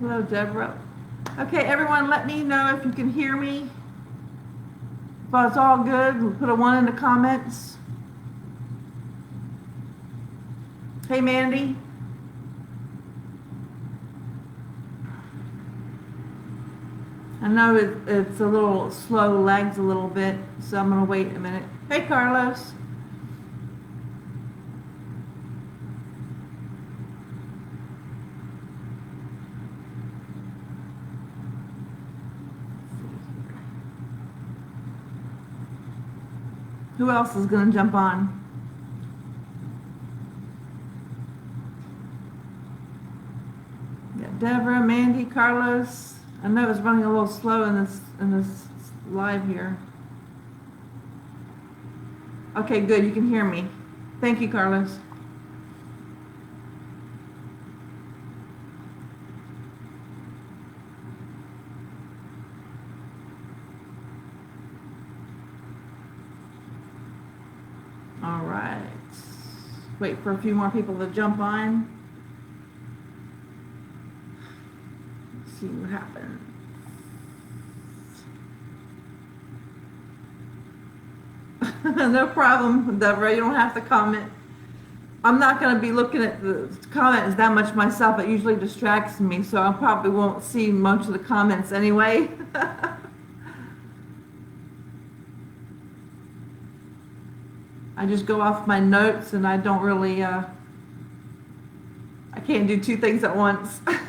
Hello, Deborah. Okay, everyone, let me know if you can hear me. If it's all good, put a 1 in the comments. Hey, Mandy. I know it's a little slow, lags a little bit, so I'm going to wait a minute. Hey, Carlos. Who else is going to jump on? Yeah, Deborah, Mandy, Carlos. I know it's running a little slow in this live here. Okay, good. You can hear me. Thank you, Carlos. All right. Wait for a few more people to jump on. Let's see what happens. No problem, Deborah. You don't have to comment. I'm not going to be looking at the comments that much myself. It usually distracts me, so I probably won't see much of the comments anyway. I just go off my notes, and I don't really, I can't do two things at once. Let's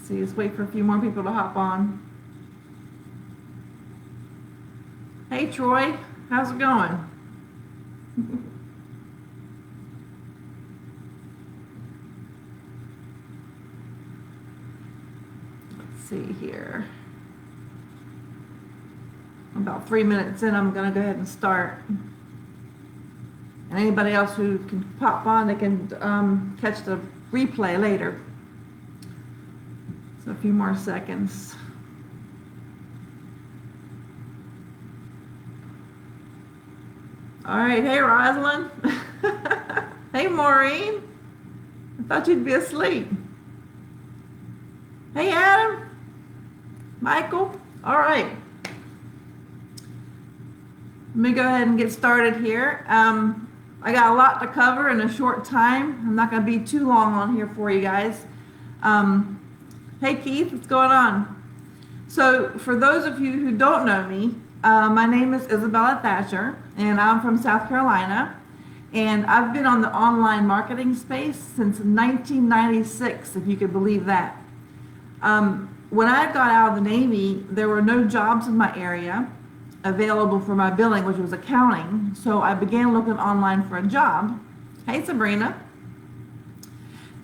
see, let's wait for a few more people to hop on. Hey, Troy, how's it going? Let's see here. About 3 minutes in, I'm going to go ahead and start. And anybody else who can pop on, they can catch the replay later. So a few more seconds. All right, hey Rosalind. Hey Maureen. I thought you'd be asleep. Hey Adam. Michael. All right. Let me go ahead and get started here. I got a lot to cover in a short time. I'm not going to be too long on here for you guys. Hey Keith, what's going on? So for those of you who don't know me, my name is Isabella Thatcher, and I'm from South Carolina, and I've been on the online marketing space since 1996, if you could believe that. When I got out of the Navy, there were no jobs in my area available for my billing, which was accounting, so I began looking online for a job. Hey Sabrina.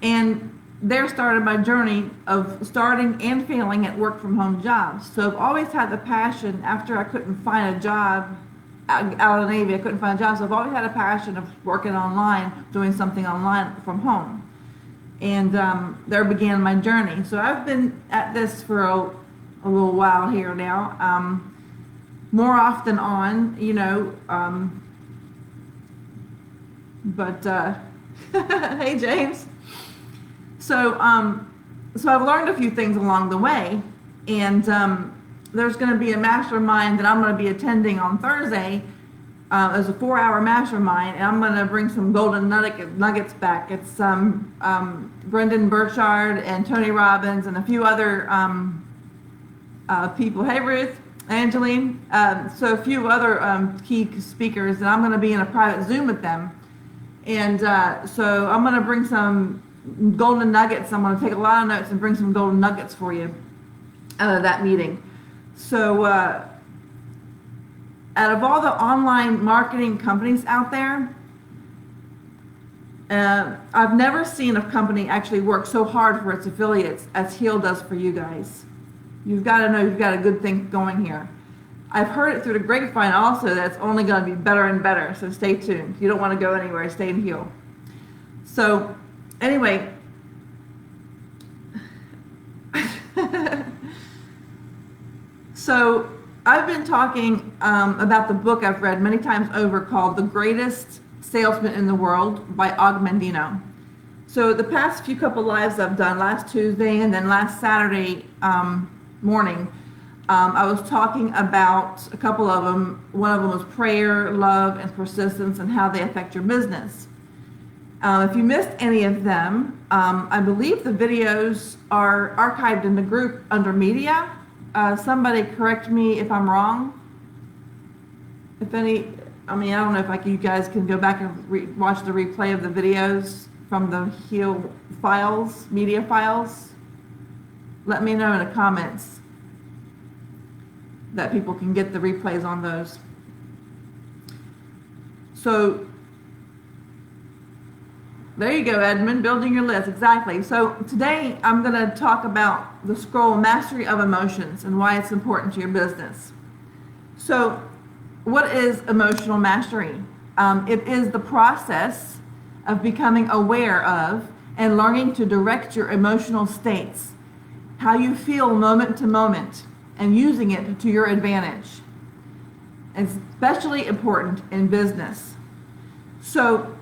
And there started my journey of starting and failing at work from home jobs. So I've always had the passion. After I couldn't find a job out of the Navy, I couldn't find a job, so I've always had a passion of working online, doing something online from home. And there began my journey. So I've been at this for a little while here now. More off than on, you know, hey James. So I've learned a few things along the way, and there's going to be a mastermind that I'm going to be attending on Thursday. It's a 4-hour mastermind, and I'm going to bring some golden nuggets back. It's Brendan Burchard and Tony Robbins and a few other people. Hey Ruth. Angeline, so a few other key speakers, and I'm going to be in a private Zoom with them. And so I'm going to bring some golden nuggets. I'm going to take a lot of notes and bring some golden nuggets for you out of that meeting. So out of all the online marketing companies out there, I've never seen a company actually work so hard for its affiliates as Heal does for you guys. You've got to know you've got a good thing going here. I've heard it through the grapevine also that it's only going to be better and better, so stay tuned. You don't want to go anywhere, stay and heal. So anyway, so I've been talking about the book I've read many times over called The Greatest Salesman in the World by Og Mandino. So the past few couple lives I've done, last Tuesday and then last Saturday morning, I was talking about a couple of them. One of them was prayer, love, and persistence, and how they affect your business. If you missed any of them, I believe the videos are archived in the group under media. Somebody correct me if I'm wrong. If any, I don't know if you guys can go back and watch the replay of the videos from the Heal files, media files. Let me know in the comments that people can get the replays on those. So there you go, Edmund, building your list, exactly. So today I'm going to talk about the scroll Mastery of Emotions and why it's important to your business. So what is emotional mastery? It is the process of becoming aware of and learning to direct your emotional states, how you feel moment to moment, and using it to your advantage. It's especially important in business. So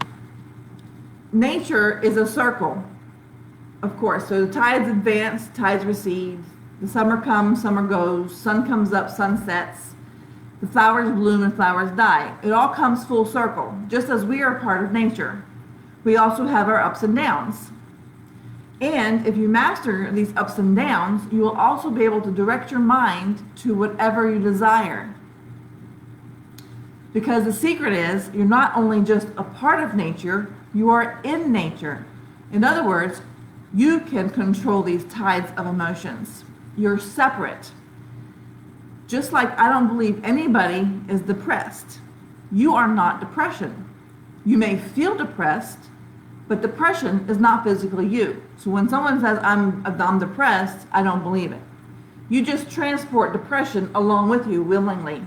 nature is a circle, of course. So the tides advance, tides recede. The summer comes, summer goes. Sun comes up, sun sets. The flowers bloom and flowers die. It all comes full circle, just as we are part of nature. We also have our ups and downs. And if you master these ups and downs, you will also be able to direct your mind to whatever you desire. Because the secret is, you're not only just a part of nature, you are in nature. In other words, you can control these tides of emotions. You're separate. Just like I don't believe anybody is depressed. You are not depression. You may feel depressed, but depression is not physically you. So when someone says, I'm depressed, I don't believe it. You just transport depression along with you willingly.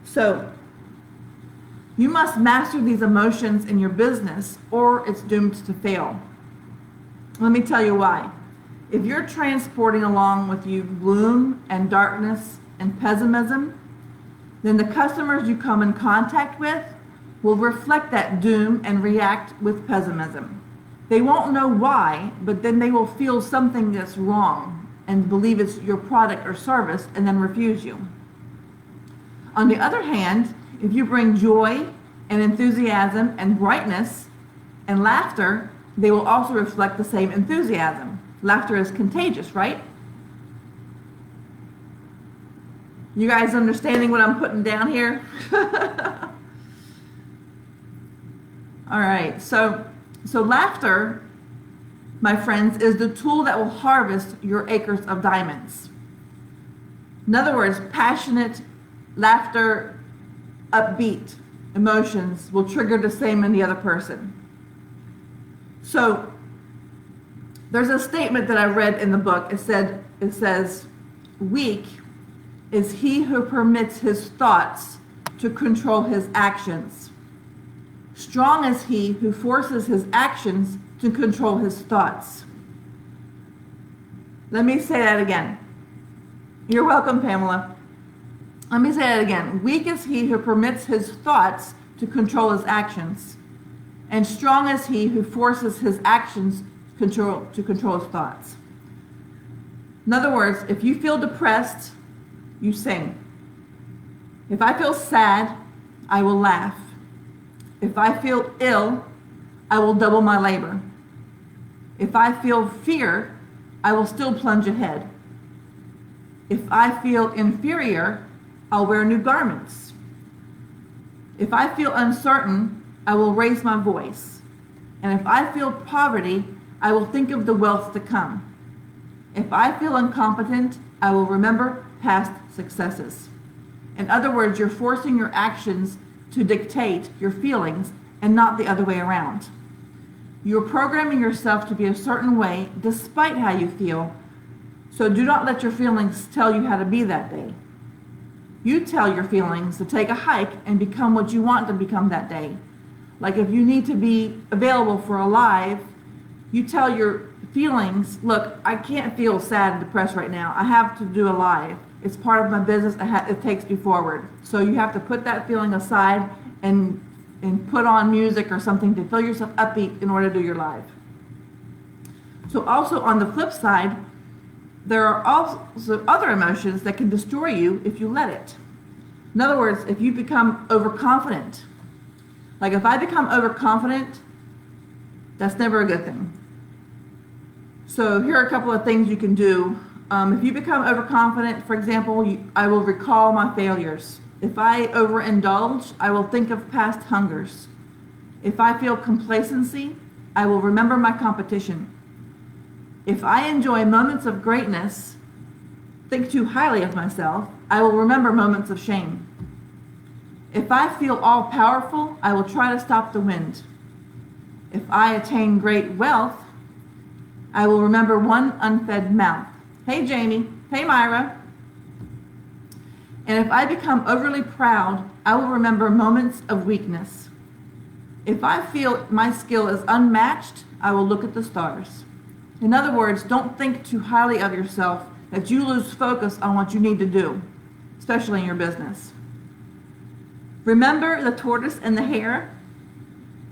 So you must master these emotions in your business or it's doomed to fail. Let me tell you why. If you're transporting along with you gloom and darkness and pessimism, then the customers you come in contact with will reflect that doom and react with pessimism. They won't know why, but then they will feel something that's wrong and believe it's your product or service and then refuse you. On the other hand, if you bring joy and enthusiasm and brightness and laughter, they will also reflect the same enthusiasm. Laughter is contagious, right? You guys understanding what I'm putting down here? All right, so laughter, my friends, is the tool that will harvest your acres of diamonds. In other words, passionate laughter, upbeat emotions will trigger the same in the other person. So there's a statement that I read in the book. It says, weak is he who permits his thoughts to control his actions. Strong is he who forces his actions to control his thoughts. Let me say that again. You're welcome, Pamela. Let me say that again. Weak is he who permits his thoughts to control his actions. And strong is he who forces his actions to control his thoughts. In other words, if you feel depressed, you sing. If I feel sad, I will laugh. If I feel ill, I will double my labor. If I feel fear, I will still plunge ahead. If I feel inferior, I'll wear new garments. If I feel uncertain, I will raise my voice. And if I feel poverty, I will think of the wealth to come. If I feel incompetent, I will remember past successes. In other words, you're forcing your actions to dictate your feelings and not the other way around. You're programming yourself to be a certain way despite how you feel. So do not let your feelings tell you how to be that day. You tell your feelings to take a hike and become what you want to become that day. Like if you need to be available for a live, you tell your feelings, look, I can't feel sad and depressed right now. I have to do a live. It's part of my business. It takes me forward. So you have to put that feeling aside and put on music or something to feel yourself upbeat in order to do your live. So also on the flip side, there are also other emotions that can destroy you if you let it. In other words, if you become overconfident, like if I become overconfident, that's never a good thing. So here are a couple of things you can do. If you become overconfident, for example, I will recall my failures. If I overindulge, I will think of past hungers. If I feel complacency, I will remember my competition. If I enjoy moments of greatness, think too highly of myself, I will remember moments of shame. If I feel all-powerful, I will try to stop the wind. If I attain great wealth, I will remember one unfed mouth. Hey, Jamie. Hey, Myra. And if I become overly proud, I will remember moments of weakness. If I feel my skill is unmatched, I will look at the stars. In other words, don't think too highly of yourself that you lose focus on what you need to do, especially in your business. Remember the tortoise and the hare?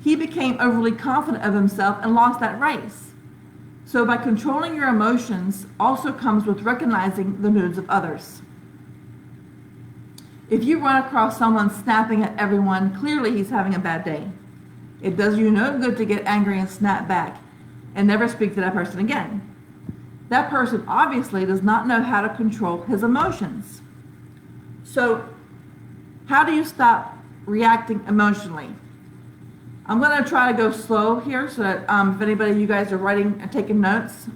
He became overly confident of himself and lost that race. So by controlling your emotions also comes with recognizing the moods of others. If you run across someone snapping at everyone, clearly he's having a bad day. It does you no good to get angry and snap back and never speak to that person again. That person obviously does not know how to control his emotions. So how do you stop reacting emotionally? I'm going to try to go slow here so that if anybody of you guys are writing and taking notes,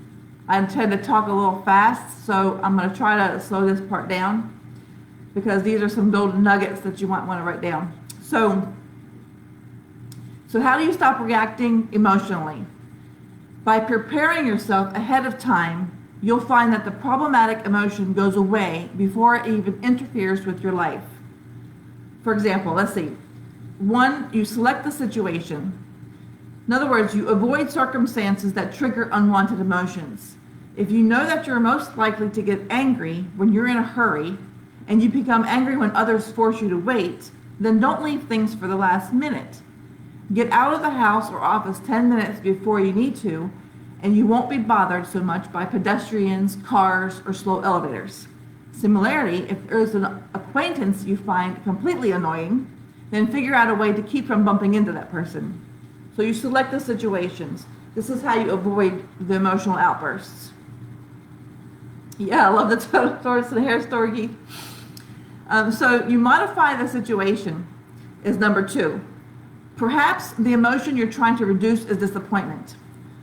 I intend to talk a little fast, so I'm going to try to slow this part down because these are some golden nuggets that you might want to write down. So how do you stop reacting emotionally? By preparing yourself ahead of time, you'll find that the problematic emotion goes away before it even interferes with your life. For example, let's see. 1, you select the situation. In other words, you avoid circumstances that trigger unwanted emotions. If you know that you're most likely to get angry when you're in a hurry, and you become angry when others force you to wait, then don't leave things for the last minute. Get out of the house or office 10 minutes before you need to, and you won't be bothered so much by pedestrians, cars, or slow elevators. Similarly, if there's an acquaintance you find completely annoying, then figure out a way to keep from bumping into that person. So you select the situations. This is how you avoid the emotional outbursts. Yeah, I love the tortoise and hare story, Keith. So you modify the situation is number 2. Perhaps the emotion you're trying to reduce is disappointment.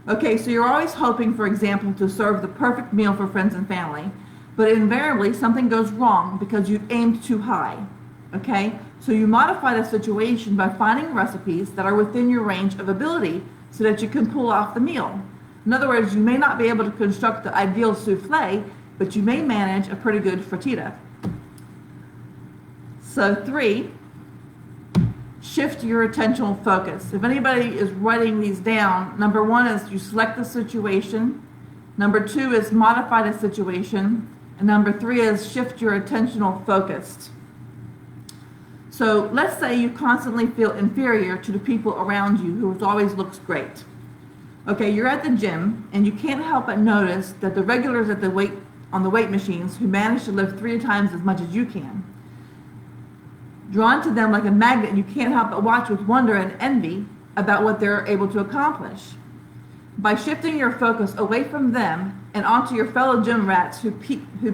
Okay, so you're always hoping, for example, to serve the perfect meal for friends and family, but invariably something goes wrong because you aimed too high. Okay, so you modify the situation by finding recipes that are within your range of ability so that you can pull off the meal. In other words, you may not be able to construct the ideal souffle, but you may manage a pretty good frittata. So 3, shift your attentional focus. If anybody is writing these down, number 1 is you select the situation. Number 2 is modify the situation. And number 3 is shift your attentional focus. So let's say you constantly feel inferior to the people around you who always looks great. Okay, you're at the gym and you can't help but notice that the regulars at on the weight machines who manage to lift 3 times as much as you can. Drawn to them like a magnet, you can't help but watch with wonder and envy about what they're able to accomplish. By shifting your focus away from them and onto your fellow gym rats who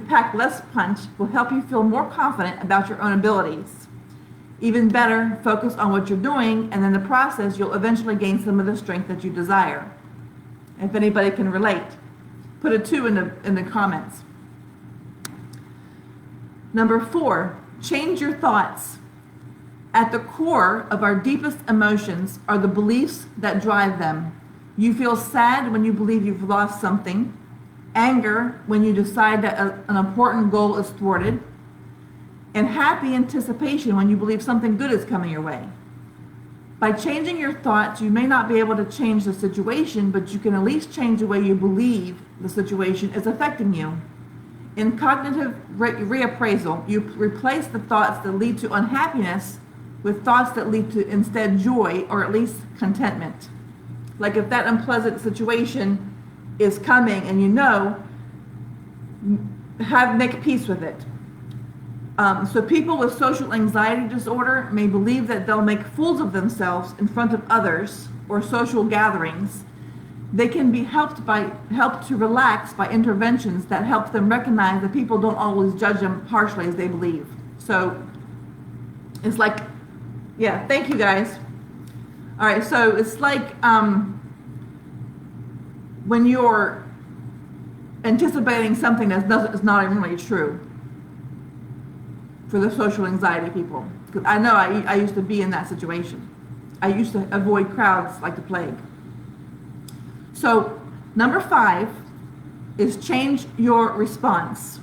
pack less punch will help you feel more confident about your own abilities. Even better, focus on what you're doing, and in the process, you'll eventually gain some of the strength that you desire. If anybody can relate, put a 2 in the comments. Number 4, change your thoughts. At the core of our deepest emotions are the beliefs that drive them. You feel sad when you believe you've lost something, anger when you decide that an important goal is thwarted, and happy anticipation when you believe something good is coming your way. By changing your thoughts, you may not be able to change the situation, but you can at least change the way you believe the situation is affecting you. In cognitive reappraisal, you replace the thoughts that lead to unhappiness with thoughts that lead to instead joy or at least contentment. Like if that unpleasant situation is coming, and make peace with it. So people with social anxiety disorder may believe that they'll make fools of themselves in front of others or social gatherings. They can be helped to relax by interventions that help them recognize that people don't always judge them harshly as they believe. So it's like, yeah, thank you guys. All right, so it's like when you're anticipating something that's not even really true for the social anxiety people. Because I know I used to be in that situation. I used to avoid crowds like the plague. So number 5 is change your response.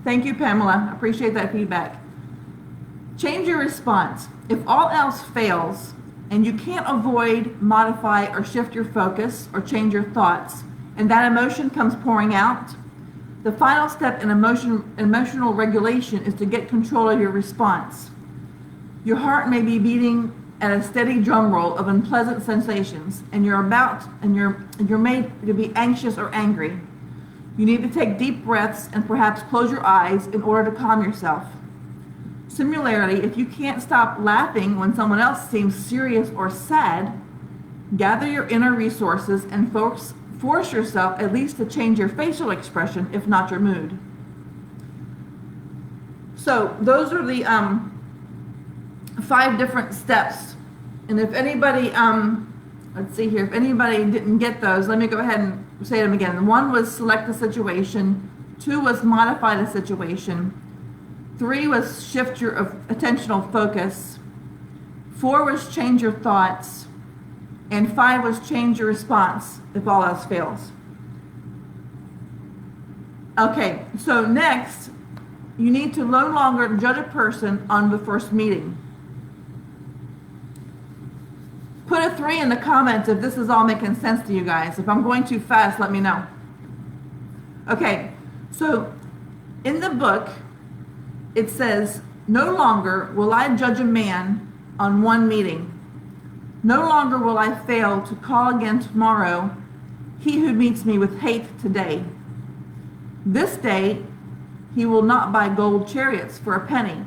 Thank you, Pamela. I appreciate that feedback. Change your response. If all else fails and you can't avoid, modify, or shift your focus or change your thoughts, and that emotion comes pouring out, the final step in emotional regulation is to get control of your response. Your heart may be beating at a steady drum roll of unpleasant sensations, and you're made to be anxious or angry. You need to take deep breaths and perhaps close your eyes in order to calm yourself. Similarly, if you can't stop laughing when someone else seems serious or sad, gather your inner resources and force yourself at least to change your facial expression, if not your mood. So those are the 5 different steps. And if anybody, let's see here, if anybody didn't get those, let me go ahead and say them again. 1 was select the situation. 2 was modify the situation. 3 was shift your attentional focus. 4 was change your thoughts. And 5 was change your response if all else fails. Okay, so next, you need to no longer judge a person on the first meeting. Put a 3 in the comments if this is all making sense to you guys. If I'm going too fast, let me know. Okay, so in the book, it says, no longer will I judge a man on one meeting. No longer will I fail to call again tomorrow he who meets me with hate today. This day he will not buy gold chariots for a penny,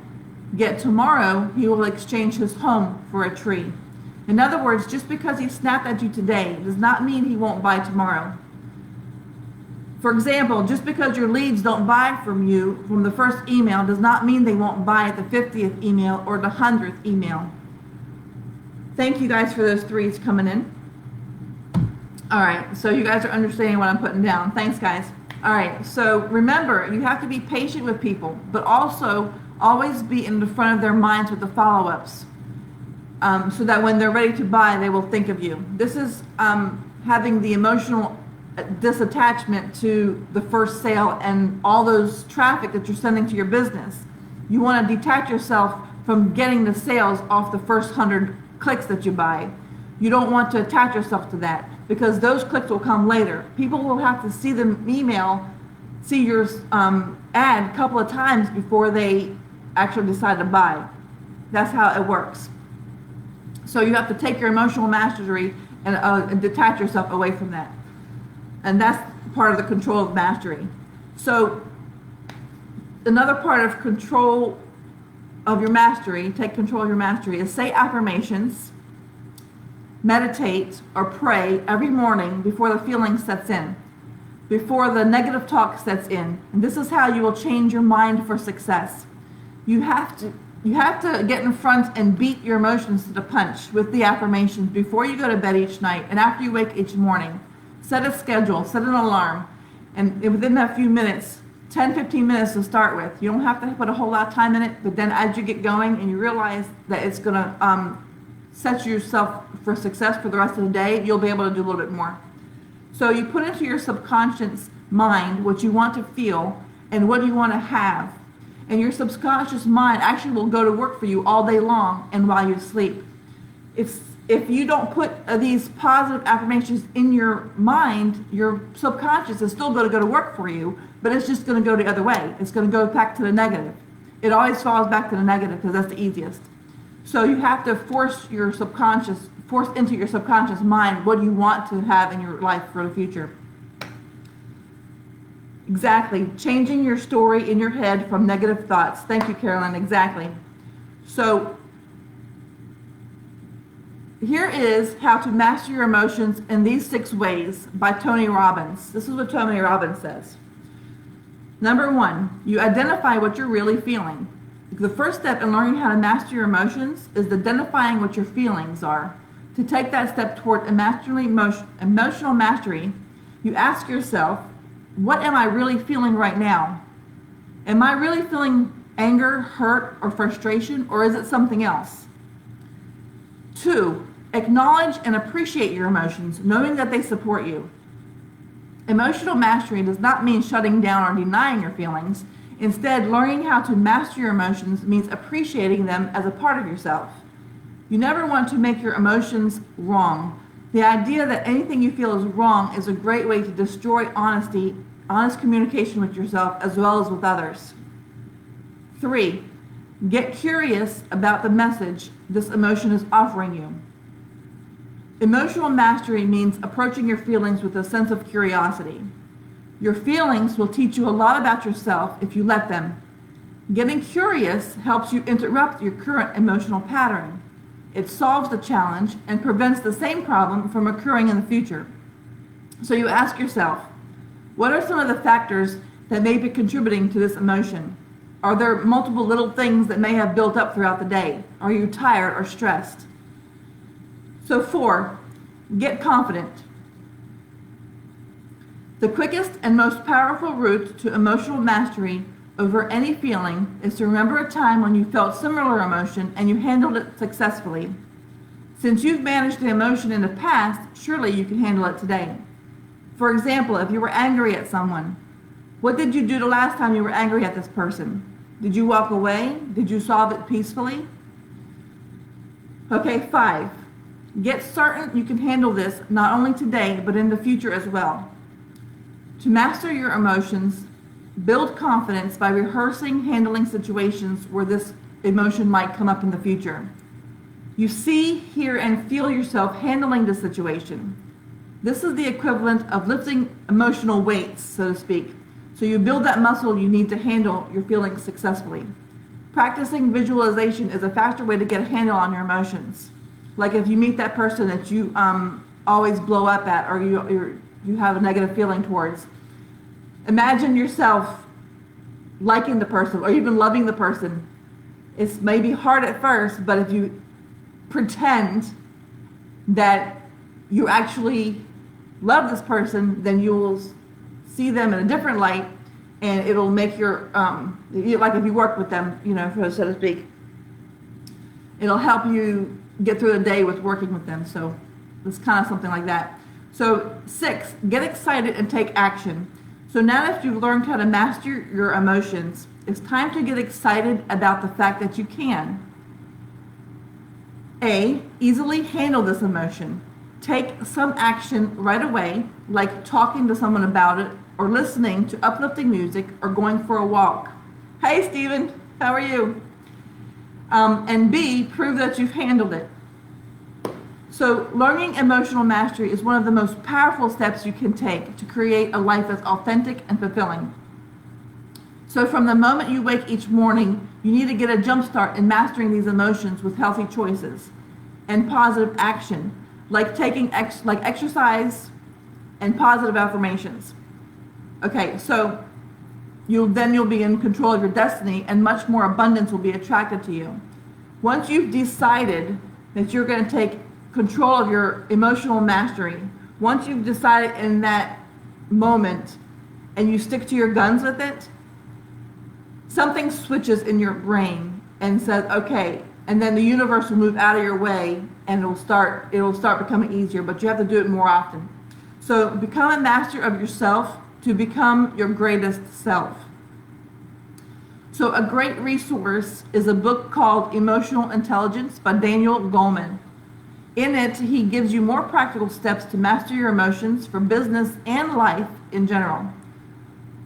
yet tomorrow he will exchange his home for a tree. In other words, just because he snapped at you today does not mean he won't buy tomorrow. For example, just because your leads don't buy from you from the first email does not mean they won't buy at the 50th email or the 100th email. Thank you guys for those 3s coming in. All right, so you guys are understanding what I'm putting down. Thanks, guys. All right, so remember, you have to be patient with people, but also always be in the front of their minds with the follow-ups, so that when they're ready to buy, they will think of you. This is having the emotional disattachment to the first sale and all those traffic that you're sending to your business. You want to detach yourself from getting the sales off the first 100 clicks that you buy. You don't want to attach yourself to that, because those clicks will come later. People will have to see the email, see your ad a couple of times before they actually decide to buy. That's how it works. So you have to take your emotional mastery and detach yourself away from that. And that's part of the control of mastery. So another part of control of your mastery, take control of your mastery, is say affirmations, meditate, or pray every morning before the feeling sets in, before the negative talk sets in. And this is how you will change your mind for success. You have to get in front and beat your emotions to the punch with the affirmations before you go to bed each night and after you wake each morning. Set a schedule, set an alarm, and within that few minutes, 10, 15 minutes to start with. You don't have to put a whole lot of time in it, but then as you get going and you realize that it's going to set yourself for success for the rest of the day, you'll be able to do a little bit more. So you put into your subconscious mind what you want to feel and what you want to have. And your subconscious mind actually will go to work for you all day long and while you sleep. If you don't put these positive affirmations in your mind, your subconscious is still going to go to work for you, but it's just going to go the other way. It's going to go back to the negative. It always falls back to the negative because that's the easiest. So you have to force your subconscious force into your subconscious mind what you want to have in your life for the future. Exactly. Changing your story in your head from negative thoughts. Thank you, Carolyn. Exactly. So here is How to Master Your Emotions in These 6 Ways by Tony Robbins. This is what Tony Robbins says. Number 1, you identify what you're really feeling. The first step in learning how to master your emotions is identifying what your feelings are. To take that step toward emotional mastery, you ask yourself, what am I really feeling right now? Am I really feeling anger, hurt, or frustration, or is it something else? 2, acknowledge and appreciate your emotions, knowing that they support you. Emotional mastery does not mean shutting down or denying your feelings. Instead, learning how to master your emotions means appreciating them as a part of yourself. You never want to make your emotions wrong. The idea that anything you feel is wrong is a great way to destroy honest communication with yourself as well as with others. 3, get curious about the message this emotion is offering you. Emotional mastery means approaching your feelings with a sense of curiosity. Your feelings will teach you a lot about yourself if you let them. Getting curious helps you interrupt your current emotional pattern. It solves the challenge and prevents the same problem from occurring in the future. So you ask yourself, what are some of the factors that may be contributing to this emotion? Are there multiple little things that may have built up throughout the day? Are you tired or stressed? So 4, get confident. The quickest and most powerful route to emotional mastery over any feeling is to remember a time when you felt similar emotion and you handled it successfully. Since you've managed the emotion in the past, surely you can handle it today. For example, if you were angry at someone, what did you do the last time you were angry at this person? Did you walk away? Did you solve it peacefully? Okay, 5, get certain you can handle this not only today, but in the future as well. To master your emotions, build confidence by rehearsing handling situations where this emotion might come up in the future. You see, hear, and feel yourself handling the situation. This is the equivalent of lifting emotional weights, so to speak. So you build that muscle you need to handle your feelings successfully. Practicing visualization is a faster way to get a handle on your emotions. Like if you meet that person that you always blow up at, or you have a negative feeling towards. Imagine yourself liking the person or even loving the person. It's maybe hard at first, but if you pretend that you actually love this person, then you will see them in a different light, and it'll make your, like if you work with them, so to speak, it'll help you get through the day with working with them. So it's kind of something like that. So 6, get excited and take action. So now that you've learned how to master your emotions, it's time to get excited about the fact that you can. A, easily handle this emotion. Take some action right away, like talking to someone about it, or listening to uplifting music, or going for a walk. Hey, Stephen, how are you? And B, prove that you've handled it. So learning emotional mastery is one of the most powerful steps you can take to create a life that's authentic and fulfilling. So from the moment you wake each morning, you need to get a jump start in mastering these emotions with healthy choices and positive action, like taking exercise and positive affirmations. Okay, so you'll be in control of your destiny, and much more abundance will be attracted to you. Once you've decided that you're going to take control of your emotional mastery, once you've decided in that moment and you stick to your guns with it, something switches in your brain and says, okay, and then the universe will move out of your way, and it'll start becoming easier, but you have to do it more often. So become a master of yourself to become your greatest self. So a great resource is a book called Emotional Intelligence by Daniel Goleman. In it, he gives you more practical steps to master your emotions for business and life in general.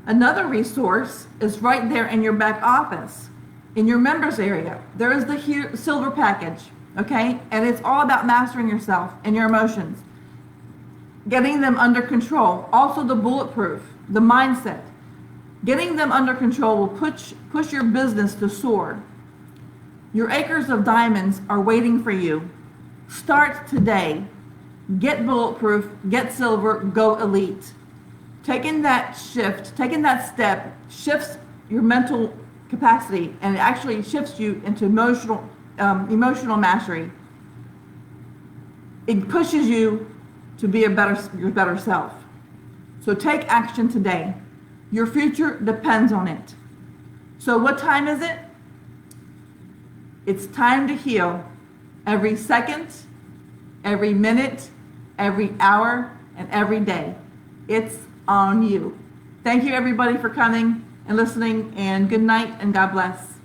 Another resource is right there in your back office. In your members area, there is the silver package. okay? And it's all about mastering yourself and your emotions, getting them under control. Also the bulletproof, the mindset. Getting them under control will push your business to soar. Your acres of diamonds are waiting for you. Start today. Get bulletproof, get silver, go elite. Taking that step shifts your mental capacity, and it actually shifts you into emotional mastery. It pushes you to be your better self. So take action today. Your future depends on it. So what time is it? It's time to heal. Every second, every minute, every hour, and every day. It's on you. Thank you everybody for coming and listening, and good night and God bless.